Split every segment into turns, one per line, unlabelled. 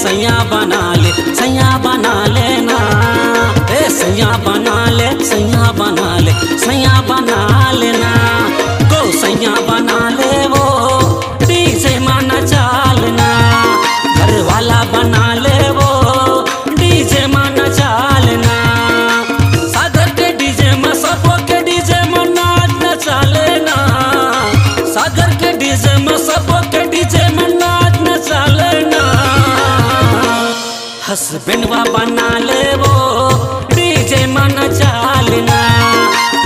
सैया बना ले, सैया बना लेना। ए सैया बना ले, सैया बना ले, सैया बना लेना। को सैया बना ले वो डीजे माना चालना। घर वाला बना ले वो डीजे माना चालना। सागर के डीजे में सबो के डीजे में नाच नचा लेना। सागर के डीजे में सबो के डीजे में नाच नचा लेना। हस्बैंडवा बना ले वो डीजे माना चालना।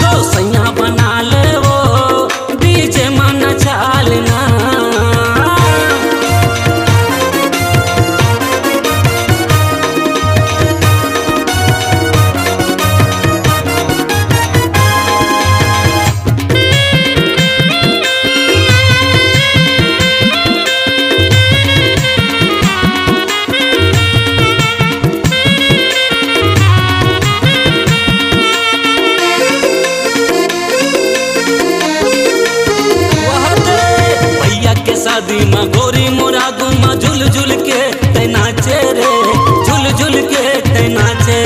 तो सैया बना ले वो डीजे माना चालना। शादी में गोरी मोरा गुमा झुल झुल के ते नाचे रे, झुल झुल के ते नाचे।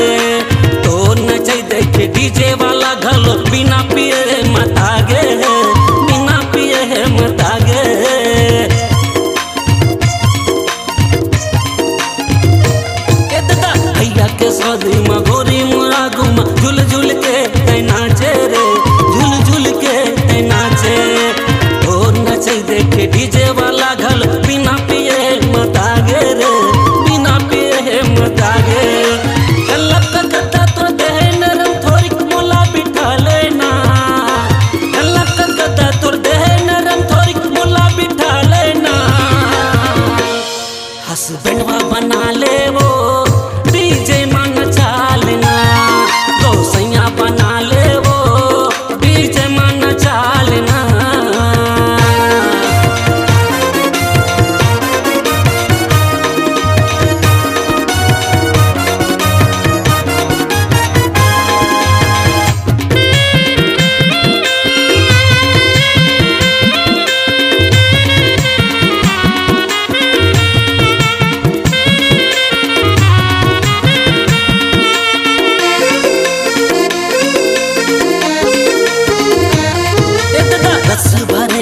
तो नचे देखे डीजे वाला घलो बिना पिए मत आगे, बिना पिए मत आगे। ए दादा भैया के शादी में गोरी मोरा गुमा झुल झुल के ते नाचे रे, झुल झुल के ते नाचे। देखे डीजे वाला घल बिना पिए मत आगे रे, बिना पिए मत आगे। कल्लब का गद्दा तो देह नरम थोड़ी मोला बिठा लेना। कल्लब का गद्दा तो देह नरम थोड़ी मोला बिठा लेना। हस्बैंडवा बना ले वो डीजे माना चालना। तो सैया बना ले वो डीजे माना चालना।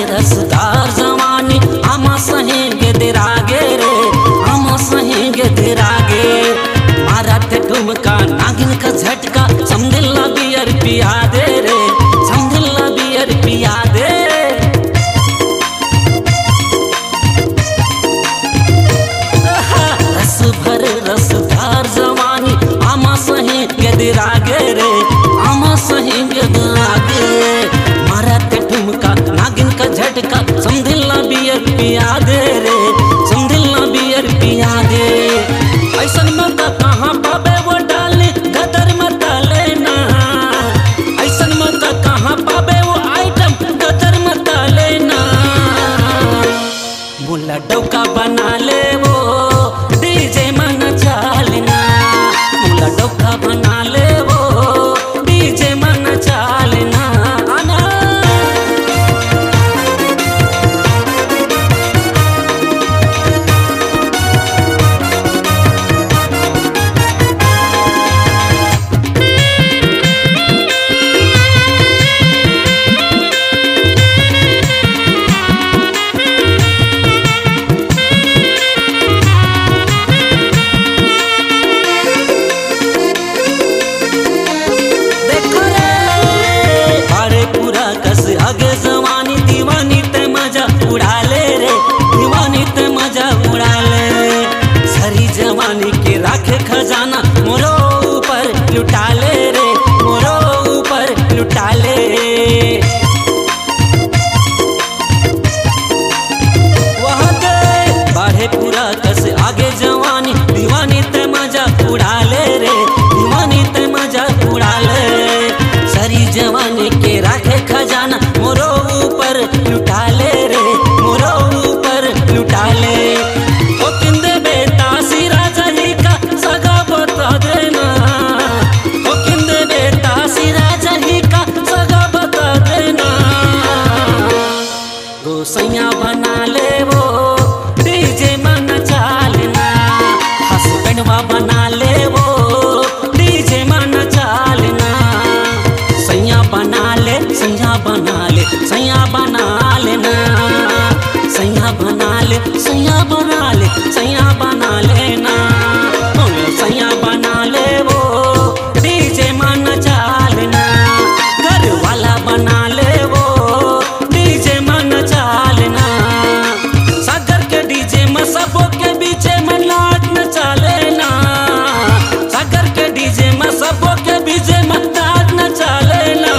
रसदार जवानी आमा सहेंगे दिरागे रे, आमा सहेंगे दिरागे। मारा ते ठुमका नागिन का झटका समझला बियर पिया दे रे, समझला बियर पिया दे। रस भर रसदार जवानी आमा सहेंगे दिरागे रे, आमा सहेंगे दिरागे। मारा ते ठुमका नागिन का झटका समझला बियर पिया दे रे, समझला बियर पिया दे। ऐसन मत कहाँ पाबे वो डाले गदर मत लेना। ऐसन मत कहाँ पाबे वो आइटम गदर मत लेना। मुला डौका बना ले वो डीजे माना चालना। मुला डौका बना ले वो डीजे माना चालना। आगे जवानी दीवानी ते मजा उड़ा ले रे, दीवानी ते मजा उड़ा ले। सारी जवानी के राखे खजाना मोरो ऊपर लुटा ले रे, मोरो ऊपर लुटा ले। वहाँ दे बाढ़े पूरा कस आगे जवानी दीवानी ते मजा उड़ा ले रे, दीवानी ते मजा उड़ा ले। सारी जवानी के राखे खजाना मोरो ऊपर लुटा ले रे, मोरो ऊपर लुटा ले। ओ किंदे बेटा सी राजा ही का सगा बता देना। बना ले वो डीजे मन चालना। सैया बना ले सैया बना ले सैया बना लेना। सैया बना ले सैया बना ले सैया बना लेना। सैया बना ले वो डीजे मन चालना। घर वाला बना ले वो डीजे मन चालना। सागर के डीजे में सबों के बीचे में नाच न चालेना। सागर के डीजे में सबों के बीचे में नाच न चालेना।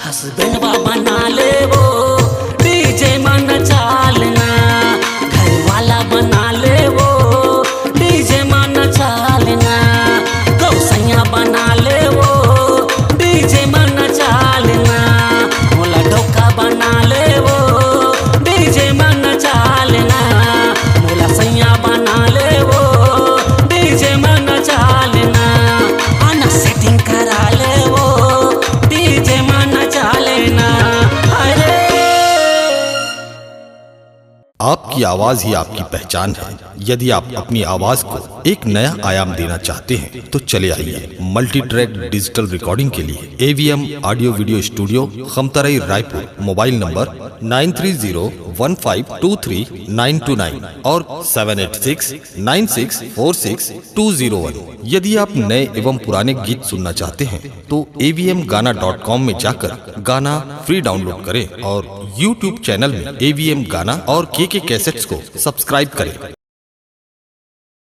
हस्बैंड बना ले वो डीजे मन चालना। घर वाला बना ले वो डीजे मन चालना। गौसैया बना ले वो डीजे मन चालना। मोला ढोका बना ले वो डीजे मन चालना। मोला सैया बना ले वो डीजे मन चालना। आना सेटिंग करा ले वो डीजे मन चालना। अरे
आपकी आवाज ही आपकी पहचान है। यदि आप अपनी आवाज को एक नया आयाम देना चाहते हैं तो चले आइए मल्टी ट्रैक डिजिटल रिकॉर्डिंग के लिए AVM audio video studio Khamtarai Raipur. Mobile number 9301523929 और 7869646201। यदि आप नए एवं पुराने गीत सुनना चाहते हैं तो avmgana.com में जाकर गाना फ्री डाउनलोड करें और YouTube चैनल में AVM गाना और KK कैसेट्स को सब्सक्राइब करें।